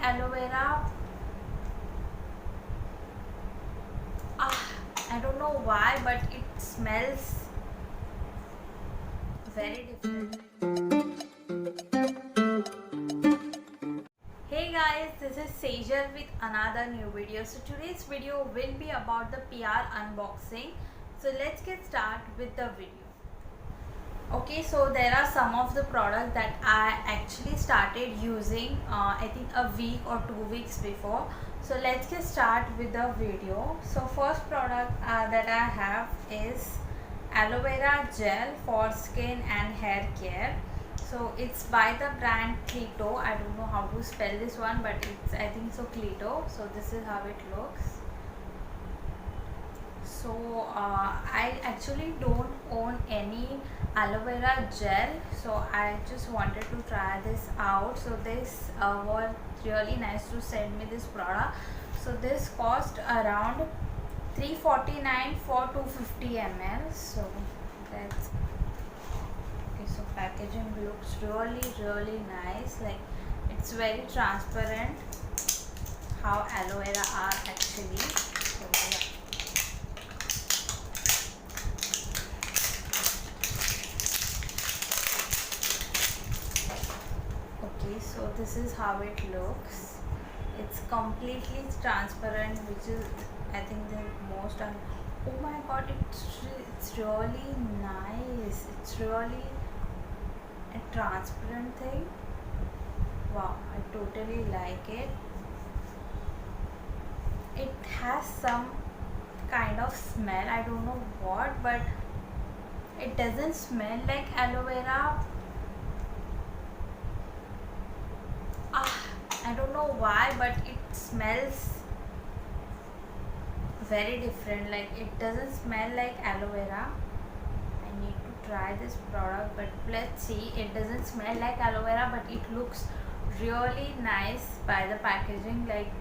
aloe vera. I don't know why, but it smells very different. Hey guys, this is Sejal with another new video. So today's video will be about the PR unboxing. So let's get started with the video. Okay, so there are some of the products that I actually started using I think a week or 2 weeks before. So let's get started with the video. So first product that I have is aloe vera gel for skin and hair care. So it's by the brand Clito. I don't know how to spell this one, but it's I think so Clito. So this is how it looks. So I actually don't own any aloe vera gel, so I just wanted to try this out. So this was really nice to send me this product. So this cost around $349 for 250 ml. So that's okay. So packaging looks really nice, like it's very transparent how aloe vera are actually. So yeah. So this is how it looks. It's completely transparent, which is I think the most oh my god, it's really nice. It's really a transparent thing. Wow, I totally like it. It has some kind of smell, I don't know what, but it doesn't smell like aloe vera. I don't know why, but it smells very different. Like it doesn't smell like aloe vera. I need to try this product, but let's see. It doesn't smell like aloe vera, but it looks really nice by the packaging. Like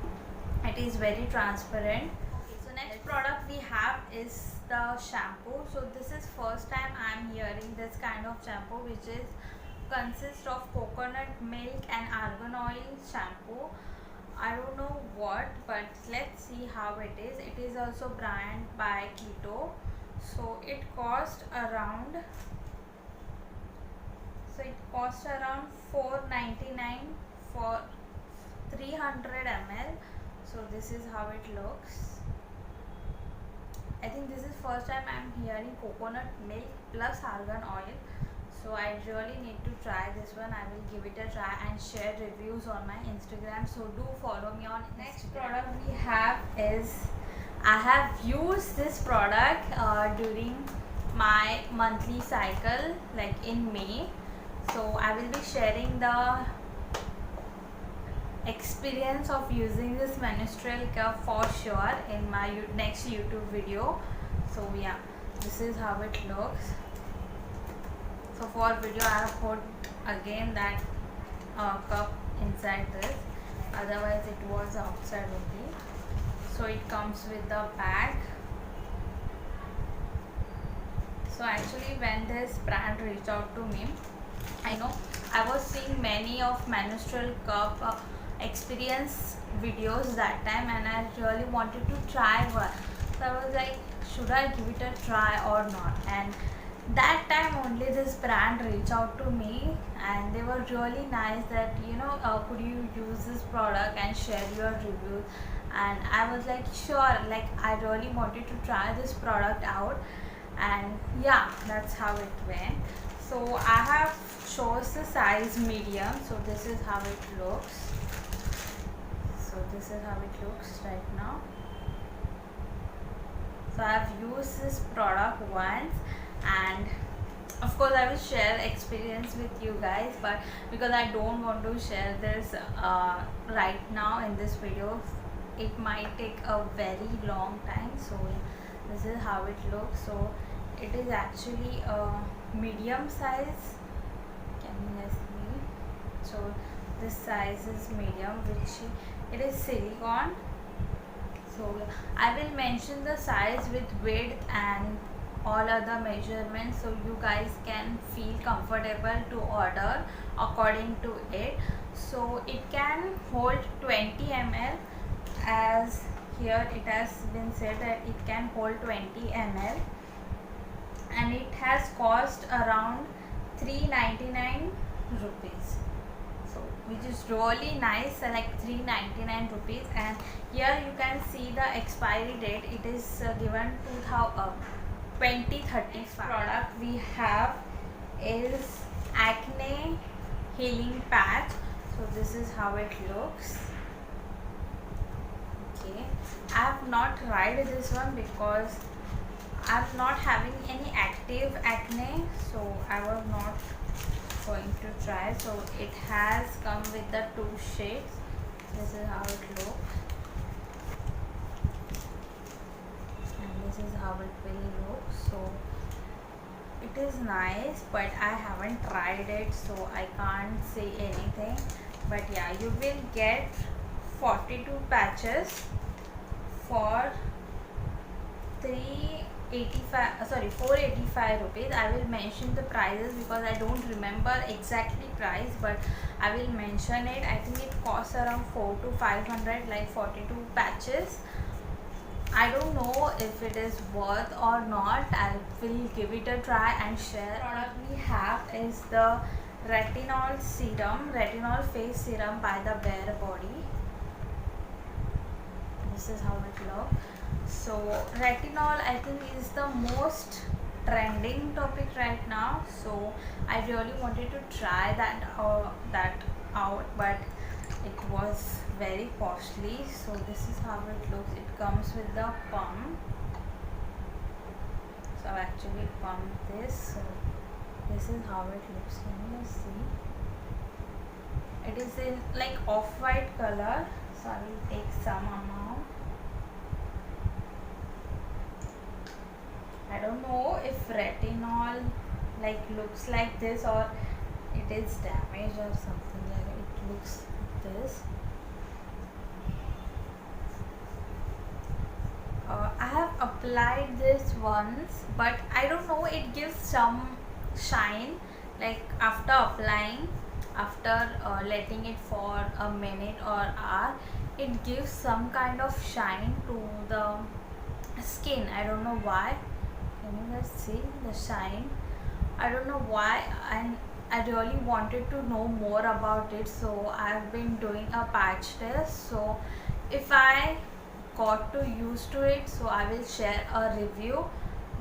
it is very transparent. Okay, so next product we have is the shampoo. So this is first time I'm hearing this kind of shampoo, which is consists of coconut milk and argan oil shampoo. I don't know what, but let's see how it is. It is also brand by Keto. So it cost around $4.99 for 300 ml. So this is how it looks. I think this is first time I'm hearing coconut milk plus argan oil. So I really need to try this one. I will give it a try and share reviews on my Instagram. So do follow me on Instagram. Next product we have is, I have used this product during my monthly cycle, like in May. So I will be sharing the experience of using this menstrual cup for sure in my next YouTube video. So yeah, this is how it looks. So for video I have put again that cup inside this, otherwise it was outside only. So it comes with the bag. So actually when this brand reached out to me, I know I was seeing many of menstrual cup experience videos that time, and I really wanted to try one. So I was like, should I give it a try or not? And that time only this brand reached out to me, and they were really nice that could you use this product and share your reviews. And I was like, sure, like I really wanted to try this product out. And yeah, that's how it went. So I have chose the size medium. So this is how it looks. So this is how it looks right now. So I have used this product once, and of course I will share experience with you guys, but because I don't want to share this right now in this video, it might take a very long time. So this is how it looks. So it is actually a medium size. Can you guys see? So this size is medium, which it is silicone. So I will mention the size with width and all other measurements, so you guys can feel comfortable to order according to it. So it can hold 20 ml, as here it has been said that it can hold 20 ml, and it has cost around 399 rupees, so which is really nice, like 399 rupees. And here you can see the expiry date. It is given 2035. Product we have is acne healing patch. So this is how it looks. Okay, I have not tried this one because I'm not having any active acne, so I was not going to try. So it has come with the 2 shades. This is how it looks, and this is how it will look. So it is nice, but I haven't tried it, so I can't say anything. But yeah, you will get 42 patches for 485 rupees. I will mention the prices because I don't remember exactly price, but I will mention it. I think it costs around 400 to 500, like 42 patches. I don't know if it is worth or not. I will give it a try and share. The product we have is the retinol serum, retinol face serum by the Bare Body. This is how it looks. So retinol, I think, is the most trending topic right now, so I really wanted to try that out, but it was very costly. So this is how it looks. It comes with the pump. So I've actually pumped this. So this is how it looks. Can you see? It is in like off-white color, so I will take some amount. I don't know if retinol like looks like this or it is damaged or something like that. It looks like this. I have applied this once, but I don't know, it gives some shine like after applying, after letting it for a minute or hour, it gives some kind of shine to the skin. I don't know why. Can you guys see the shine? I don't know why, and I really wanted to know more about it, so I've been doing a patch test. So if I got to used to it, so I will share a review.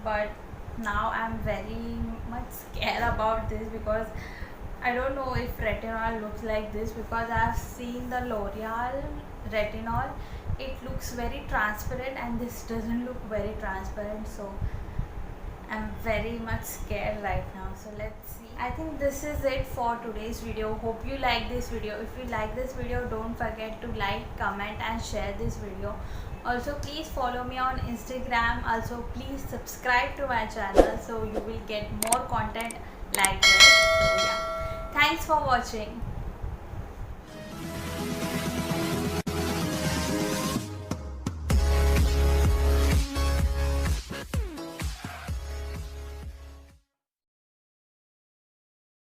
But now I'm very much scared about this because I don't know if retinol looks like this, because I've seen the L'Oreal retinol. It looks very transparent and this doesn't look very transparent, so I'm very much scared right now. So let's see. I think this is it for today's video. Hope you like this video. If you like this video, don't forget to like, comment and share this video. Also, please follow me on Instagram. Also, please subscribe to my channel so you will get more content like this. So yeah, thanks for watching.